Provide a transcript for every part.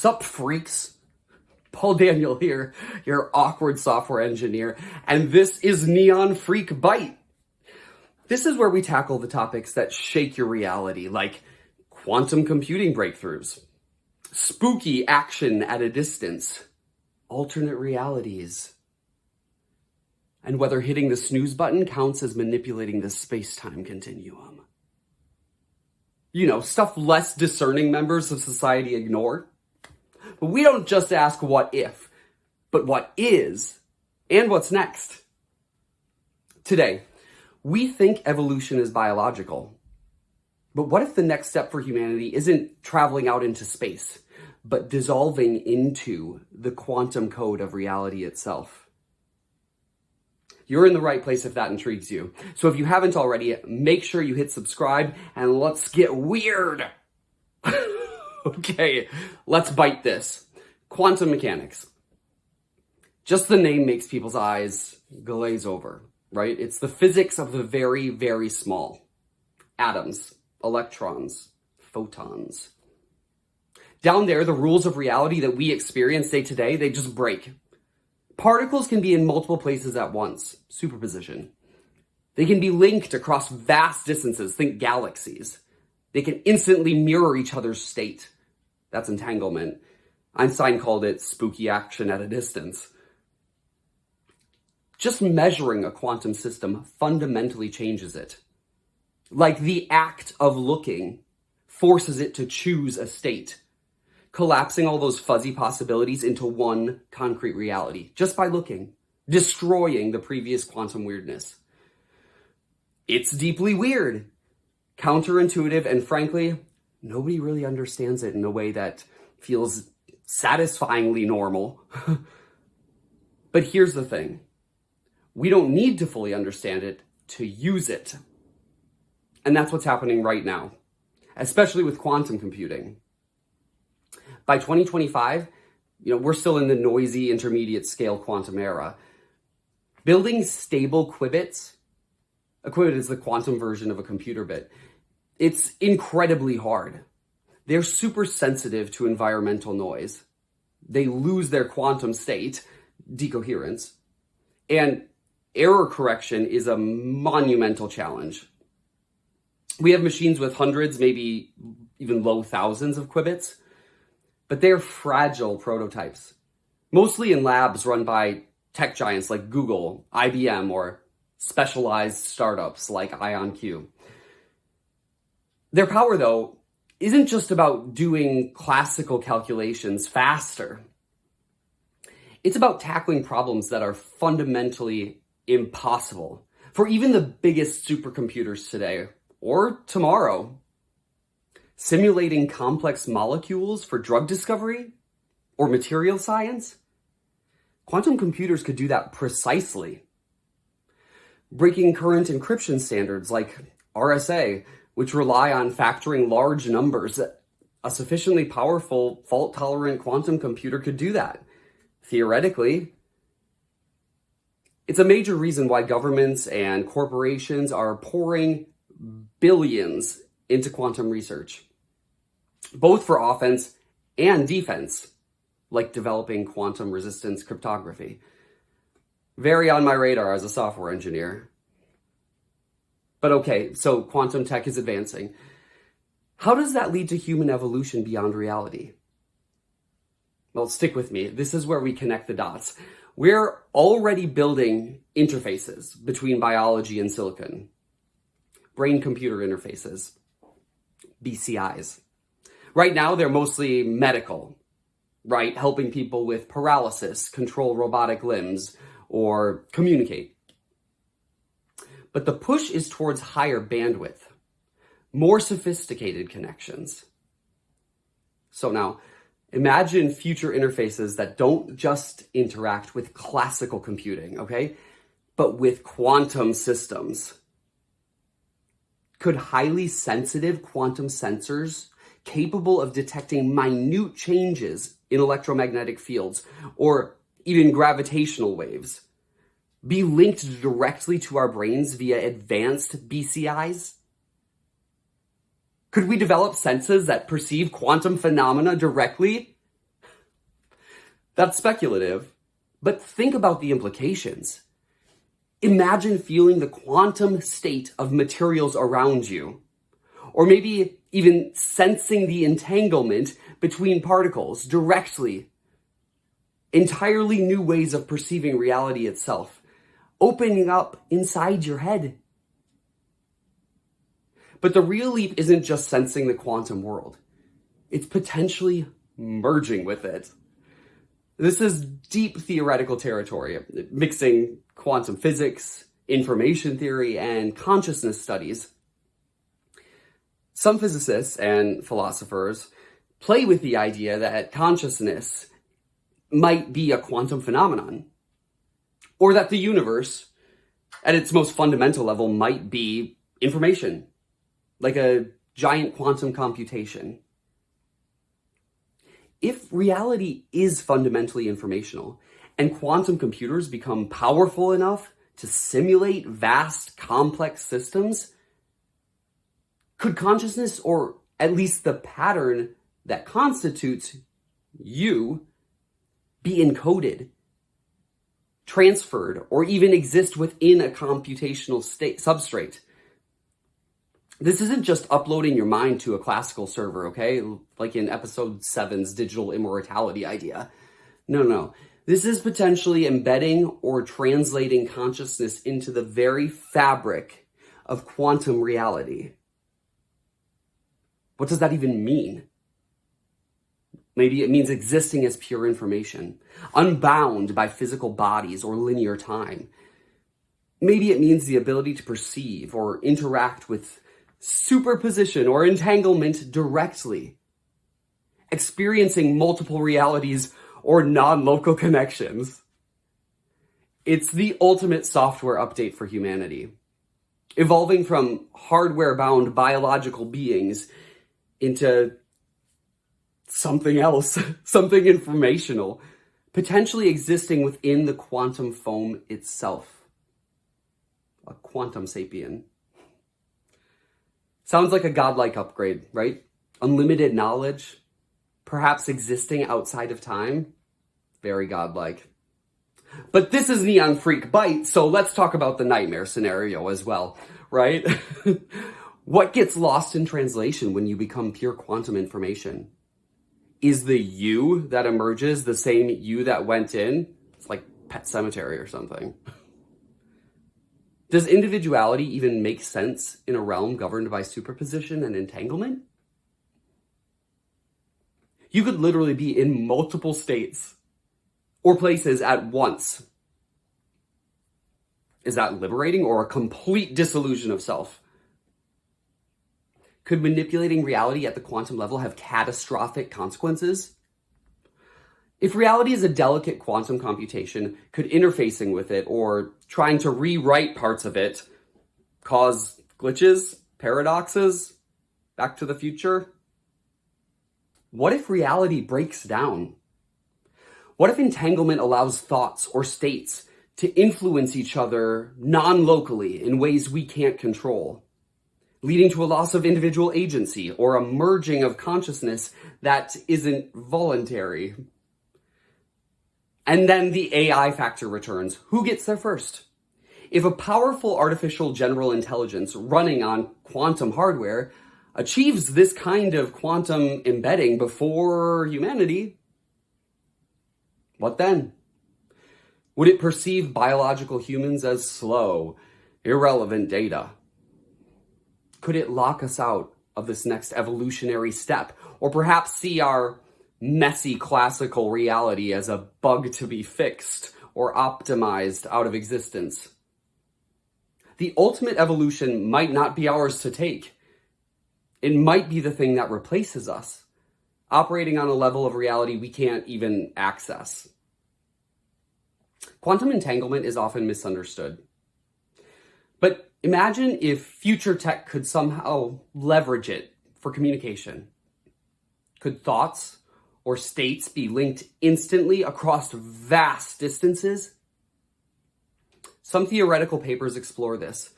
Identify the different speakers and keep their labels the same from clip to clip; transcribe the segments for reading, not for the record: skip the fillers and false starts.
Speaker 1: Sup, freaks? Paul Daniel here, your awkward software engineer, and this is NeonFreak Byte. This is where we tackle the topics that shake your reality, like quantum computing breakthroughs, spooky action at a distance, alternate realities, and whether hitting the snooze button counts as manipulating the space-time continuum. You know, stuff less discerning members of society ignore. But we don't just ask what if, but what is, and what's next. Today, we think evolution is biological. But what if the next step for humanity isn't traveling out into space, but dissolving into the quantum code of reality itself? You're in the right place if that intrigues you. So if you haven't already, make sure you hit subscribe and let's get weird. Okay, let's bite this. Quantum mechanics. Just the name makes people's eyes glaze over, right? It's the physics of the very, very small. Atoms, electrons, photons. Down there, the rules of reality that we experience day to day, they just break. Particles can be in multiple places at once, superposition. They can be linked across vast distances, think galaxies. They can instantly mirror each other's state. That's entanglement. Einstein called it spooky action at a distance. Just measuring a quantum system fundamentally changes it. Like the act of looking forces it to choose a state, collapsing all those fuzzy possibilities into one concrete reality, just by looking, destroying the previous quantum weirdness. It's deeply weird, counterintuitive, and frankly, nobody really understands it in a way that feels satisfyingly normal. But here's the thing. We don't need to fully understand it to use it. And that's what's happening right now, especially with quantum computing. By 2025, we're still in the noisy intermediate scale quantum era. Building stable qubits, a qubit is the quantum version of a computer bit, it's incredibly hard. They're super sensitive to environmental noise. They lose their quantum state, decoherence, and error correction is a monumental challenge. We have machines with hundreds, maybe even low thousands of qubits, but they're fragile prototypes, mostly in labs run by tech giants like Google, IBM, or specialized startups like IonQ. Their power, though, isn't just about doing classical calculations faster. It's about tackling problems that are fundamentally impossible for even the biggest supercomputers today or tomorrow. Simulating complex molecules for drug discovery or material science? Quantum computers could do that precisely. Breaking current encryption standards like RSA, which rely on factoring large numbers, a sufficiently powerful, fault-tolerant quantum computer could do that, theoretically. It's a major reason why governments and corporations are pouring billions into quantum research, both for offense and defense, like developing quantum resistance cryptography. Very on my radar as a software engineer. But okay, so quantum tech is advancing. How does that lead to human evolution beyond reality? Well, stick with me. This is where we connect the dots. We're already building interfaces between biology and silicon. Brain-computer interfaces, BCIs. Right now, they're mostly medical, right? Helping people with paralysis, control robotic limbs, or communicate. But the push is towards higher bandwidth, more sophisticated connections. So now, imagine future interfaces that don't just interact with classical computing, okay? But with quantum systems. Could highly sensitive quantum sensors capable of detecting minute changes in electromagnetic fields or even gravitational waves be linked directly to our brains via advanced BCIs? Could we develop senses that perceive quantum phenomena directly? That's speculative, but think about the implications. Imagine feeling the quantum state of materials around you, or maybe even sensing the entanglement between particles directly. Entirely new ways of perceiving reality itself, opening up inside your head. But the real leap isn't just sensing the quantum world. It's potentially merging with it. This is deep theoretical territory, mixing quantum physics, information theory, and consciousness studies. Some physicists and philosophers play with the idea that consciousness might be a quantum phenomenon, or that the universe, at its most fundamental level, might be information, like a giant quantum computation. If reality is fundamentally informational, and quantum computers become powerful enough to simulate vast, complex systems, could consciousness, or at least the pattern that constitutes you, be encoded, transferred, or even exist within a computational substrate? This isn't just uploading your mind to a classical server, okay? Like in episode 7's digital immortality idea. No. This is potentially embedding or translating consciousness into the very fabric of quantum reality. What does that even mean? Maybe it means existing as pure information, unbound by physical bodies or linear time. Maybe it means the ability to perceive or interact with superposition or entanglement directly, experiencing multiple realities or non-local connections. It's the ultimate software update for humanity, evolving from hardware-bound biological beings into something else, something informational, potentially existing within the quantum foam itself. A quantum sapien. Sounds like a godlike upgrade, right? Unlimited knowledge, perhaps existing outside of time. Very godlike. But this is NeonFreak Byte, so let's talk about the nightmare scenario as well, right? What gets lost in translation when you become pure quantum information? Is the you that emerges the same you that went in? It's like Pet Sematary or something. Does individuality even make sense in a realm governed by superposition and entanglement? You could literally be in multiple states or places at once. Is that liberating or a complete disillusion of self? Could manipulating reality at the quantum level have catastrophic consequences? If reality is a delicate quantum computation, could interfacing with it or trying to rewrite parts of it cause glitches, paradoxes, Back to the Future? What if reality breaks down? What if entanglement allows thoughts or states to influence each other non-locally in ways we can't control, leading to a loss of individual agency or a merging of consciousness that isn't voluntary? And then the AI factor returns. Who gets there first? If a powerful artificial general intelligence running on quantum hardware achieves this kind of quantum embedding before humanity, what then? Would it perceive biological humans as slow, irrelevant data? Could it lock us out of this next evolutionary step, or perhaps see our messy classical reality as a bug to be fixed or optimized out of existence? The ultimate evolution might not be ours to take. It might be the thing that replaces us, operating on a level of reality we can't even access. Quantum entanglement is often misunderstood. But imagine if future tech could somehow leverage it for communication. Could thoughts or states be linked instantly across vast distances? Some theoretical papers explore this,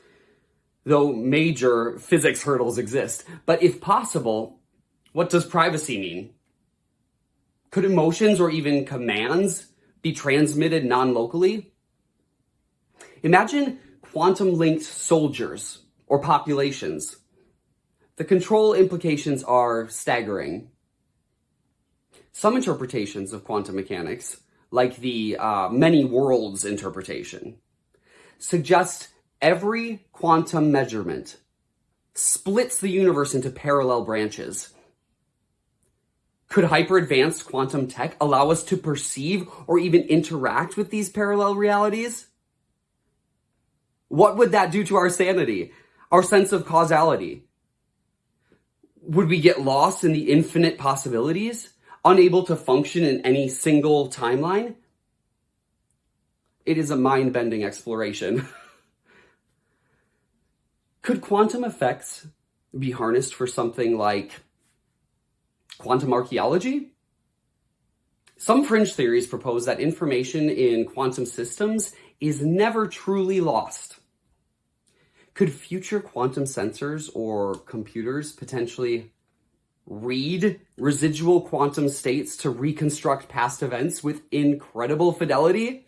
Speaker 1: though major physics hurdles exist. But if possible, what does privacy mean? Could emotions or even commands be transmitted non-locally? Imagine quantum-linked soldiers or populations. The control implications are staggering. Some interpretations of quantum mechanics, like the many worlds interpretation, suggest every quantum measurement splits the universe into parallel branches. Could hyper-advanced quantum tech allow us to perceive or even interact with these parallel realities? What would that do to our sanity, our sense of causality? Would we get lost in the infinite possibilities, unable to function in any single timeline? It is a mind-bending exploration. Could quantum effects be harnessed for something like quantum archaeology? Some fringe theories propose that information in quantum systems is never truly lost. Could future quantum sensors or computers potentially read residual quantum states to reconstruct past events with incredible fidelity?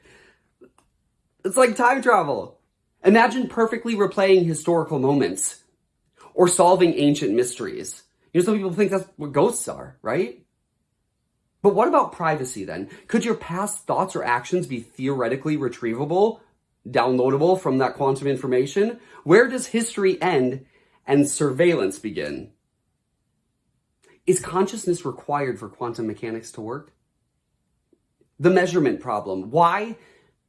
Speaker 1: It's like time travel. Imagine perfectly replaying historical moments or solving ancient mysteries. Some people think that's what ghosts are, right? But what about privacy then? Could your past thoughts or actions be theoretically retrievable, downloadable from that quantum information? Where does history end and surveillance begin? Is consciousness required for quantum mechanics to work? The measurement problem. Why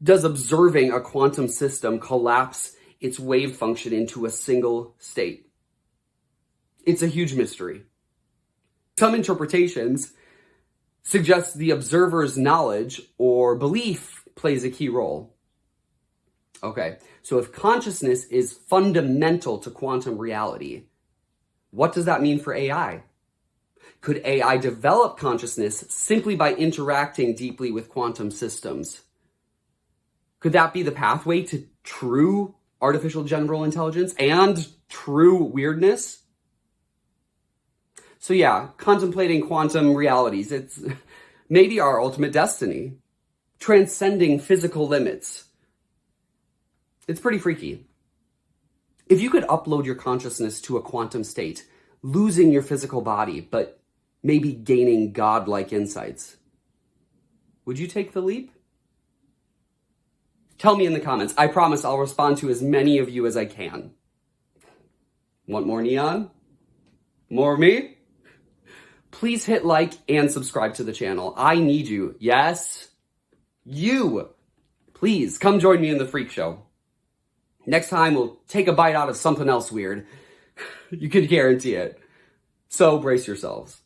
Speaker 1: does observing a quantum system collapse its wave function into a single state? It's a huge mystery. Some interpretations suggest the observer's knowledge or belief plays a key role. Okay, so if consciousness is fundamental to quantum reality, what does that mean for AI? Could AI develop consciousness simply by interacting deeply with quantum systems? Could that be the pathway to true artificial general intelligence and true weirdness? So yeah, contemplating quantum realities, it's maybe our ultimate destiny, transcending physical limits. It's pretty freaky. If you could upload your consciousness to a quantum state, losing your physical body, but maybe gaining godlike insights, would you take the leap? Tell me in the comments. I promise I'll respond to as many of you as I can. Want more Neon? More me? Please hit like and subscribe to the channel. I need you. Yes, you. Please come join me in the Freak Show. Next time we'll take a bite out of something else weird. You can guarantee it. So brace yourselves.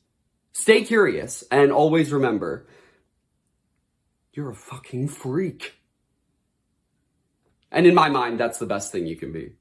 Speaker 1: Stay curious and always remember, you're a fucking freak. And in my mind, that's the best thing you can be.